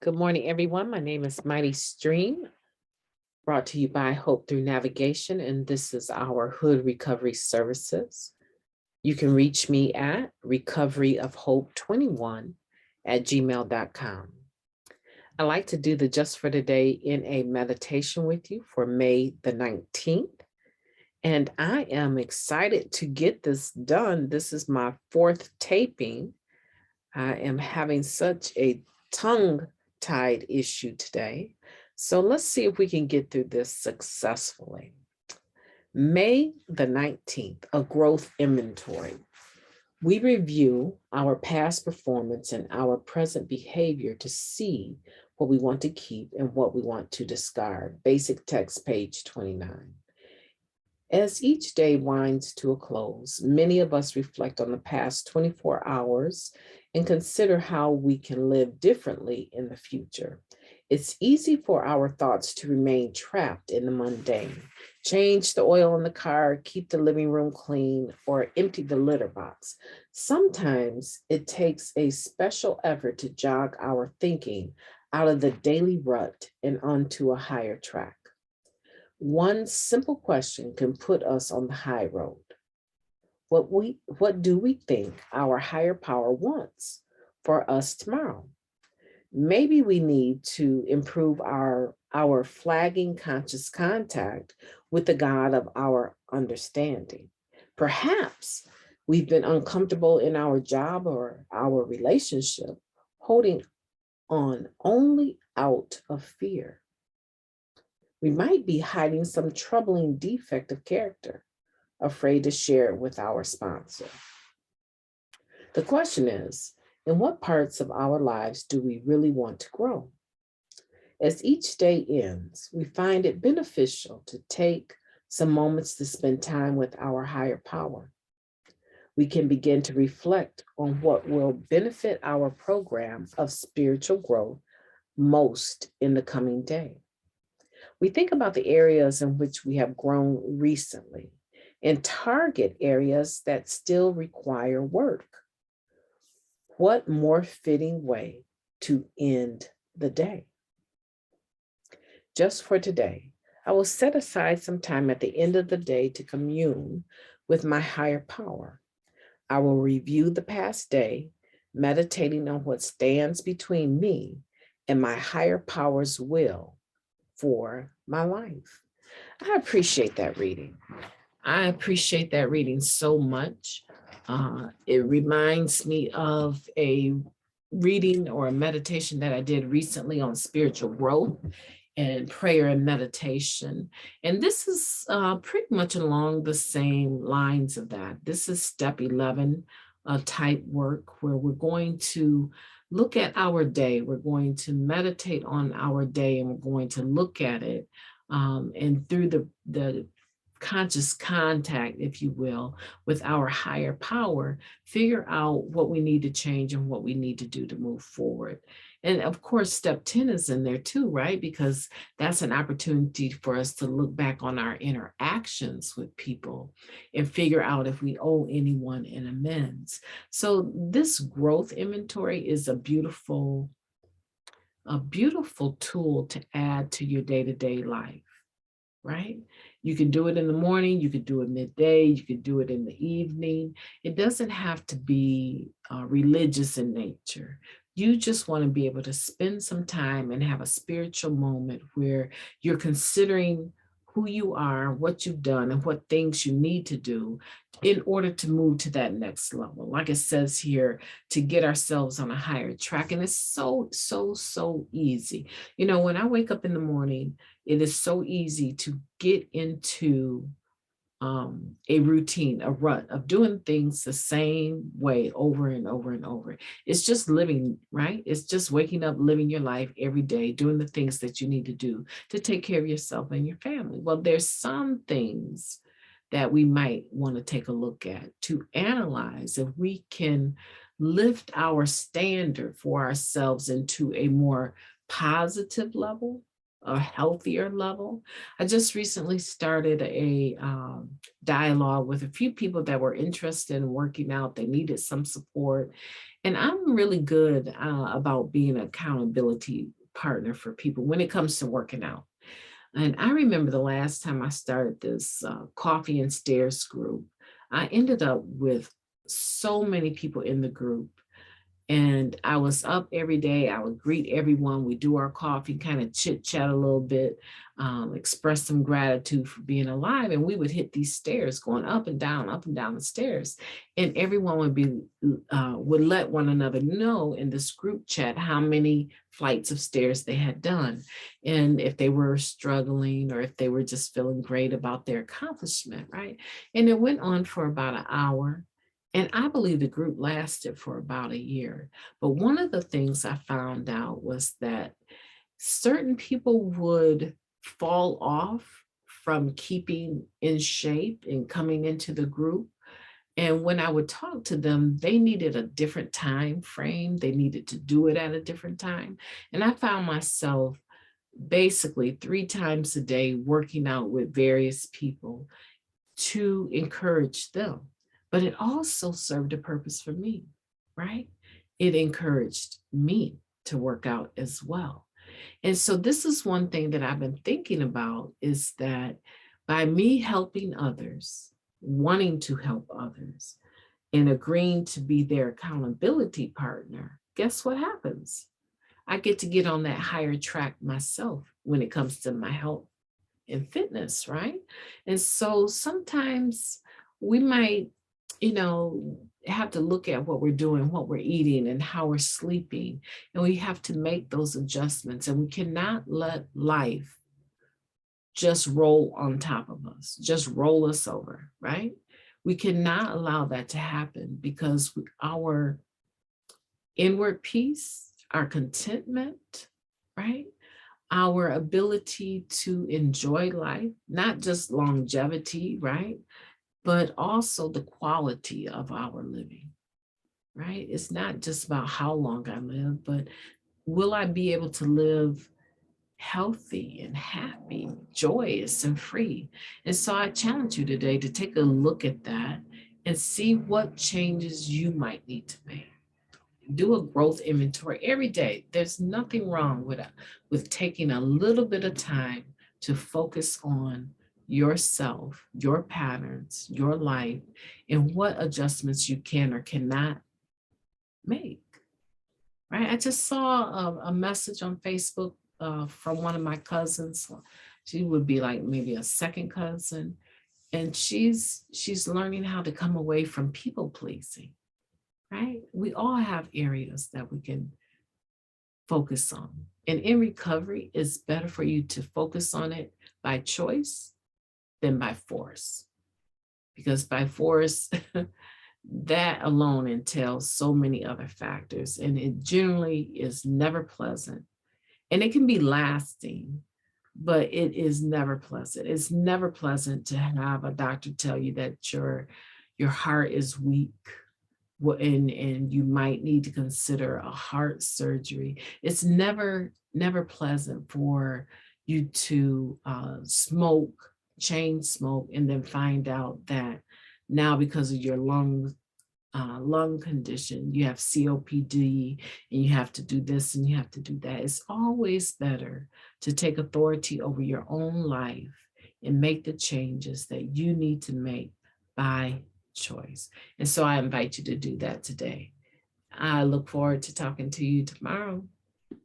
Good morning, everyone. My name is MightyStream, brought to you by Hope Through Navigation, and this is our Hood Recovery Services. You can reach me at recoveryofhope21@gmail.com. I like to do the Just for Today in a meditation with you for May the 19th. And I am excited to get this done. This is my fourth taping. I am having such a tongue-tied issue today. So let's see if we can get through this successfully. May the 19th, a growth inventory. We review our past performance and our present behavior to see what we want to keep and what we want to discard. Basic text, page 29. As each day winds to a close, many of us reflect on the past 24 hours and consider how we can live differently in the future. It's easy for our thoughts to remain trapped in the mundane. Change the oil in the car, keep the living room clean, or empty the litter box. Sometimes it takes a special effort to jog our thinking out of the daily rut and onto a higher track. One simple question can put us on the high road. What do we think our higher power wants for us tomorrow? Maybe we need to improve our flagging conscious contact with the God of our understanding. Perhaps we've been uncomfortable in our job or our relationship, holding on only out of fear. We might be hiding some troubling defect of character, afraid to share it with our sponsor. The question is, in what parts of our lives do we really want to grow? As each day ends, we find it beneficial to take some moments to spend time with our higher power. We can begin to reflect on what will benefit our program of spiritual growth most in the coming day. We think about the areas in which we have grown recently and target areas that still require work. What more fitting way to end the day? Just for today, I will set aside some time at the end of the day to commune with my higher power. I will review the past day, meditating on what stands between me and my higher power's will for my life. I appreciate that reading. I appreciate that reading so much. It reminds me of a reading or a meditation that I did recently on spiritual growth and prayer and meditation. And this is pretty much along the same lines of that. This is step 11 type work where we're going to look at our day. We're going to meditate on our day and we're going to look at it. And through the conscious contact, if you will, with our higher power, figure out what we need to change and what we need to do to move forward. And of course, step 10 is in there too, right? Because that's an opportunity for us to look back on our interactions with people and figure out if we owe anyone an amends. So this growth inventory is a beautiful tool to add to your day-to-day life, right? You can do it in the morning, you could do it midday, you could do it in the evening. It doesn't have to be religious in nature. You just want to be able to spend some time and have a spiritual moment where you're considering who you are, what you've done, and what things you need to do in order to move to that next level. Like it says here, to get ourselves on a higher track. And it's so easy. You know, when I wake up in the morning, it is so easy to get into a routine, a rut of doing things the same way over and over and over. It's just living, right? It's just waking up, living your life every day, doing the things that you need to do to take care of yourself and your family. Well, there's some things that we might want to take a look at to analyze if we can lift our standard for ourselves into a more positive level, a healthier level. I just recently started a dialogue with a few people that were interested in working out. They needed some support. And I'm really good about being an accountability partner for people when it comes to working out. And I remember the last time I started this coffee and stairs group, I ended up with so many people in the group, and I was up every day. I would greet everyone. We do our coffee, kind of chit chat a little bit, express some gratitude for being alive. And we would hit these stairs going up and down the stairs. And everyone would let one another know in this group chat how many flights of stairs they had done. And if they were struggling or if they were just feeling great about their accomplishment, right? And it went on for about an hour. And I believe the group lasted for about a year. But one of the things I found out was that certain people would fall off from keeping in shape and coming into the group. And when I would talk to them, they needed a different time frame. They needed to do it at a different time. And I found myself basically 3 times a day working out with various people to encourage them. But it also served a purpose for me, right? It encouraged me to work out as well. And so this is one thing that I've been thinking about is that by me helping others, wanting to help others, and agreeing to be their accountability partner, guess what happens? I get on that higher track myself when it comes to my health and fitness, right? And so sometimes we might, have to look at what we're doing, what we're eating, and how we're sleeping. And we have to make those adjustments. And we cannot let life just roll on top of us, just roll us over, right? We cannot allow that to happen because our inward peace, our contentment, right? Our ability to enjoy life, not just longevity, right? But also the quality of our living, right? It's not just about how long I live, but will I be able to live healthy and happy, joyous and free? And so I challenge you today to take a look at that and see what changes you might need to make. Do a growth inventory every day. There's nothing wrong with taking a little bit of time to focus on yourself, your patterns, your life, and what adjustments you can or cannot make. Right? I just saw a message on Facebook from one of my cousins. She would be like maybe a second cousin, and she's learning how to come away from people pleasing. Right? We all have areas that we can focus on. And in recovery, it's better for you to focus on it by choice than by force. Because by force, that alone entails so many other factors, and it generally is never pleasant. And it can be lasting, but it is never pleasant. It's never pleasant to have a doctor tell you that your heart is weak, and you might need to consider a heart surgery. It's never pleasant for you to chain smoke, and then find out that now because of your lung condition, you have COPD, and you have to do this and you have to do that. It's always better to take authority over your own life and make the changes that you need to make by choice. And so I invite you to do that today. I look forward to talking to you tomorrow.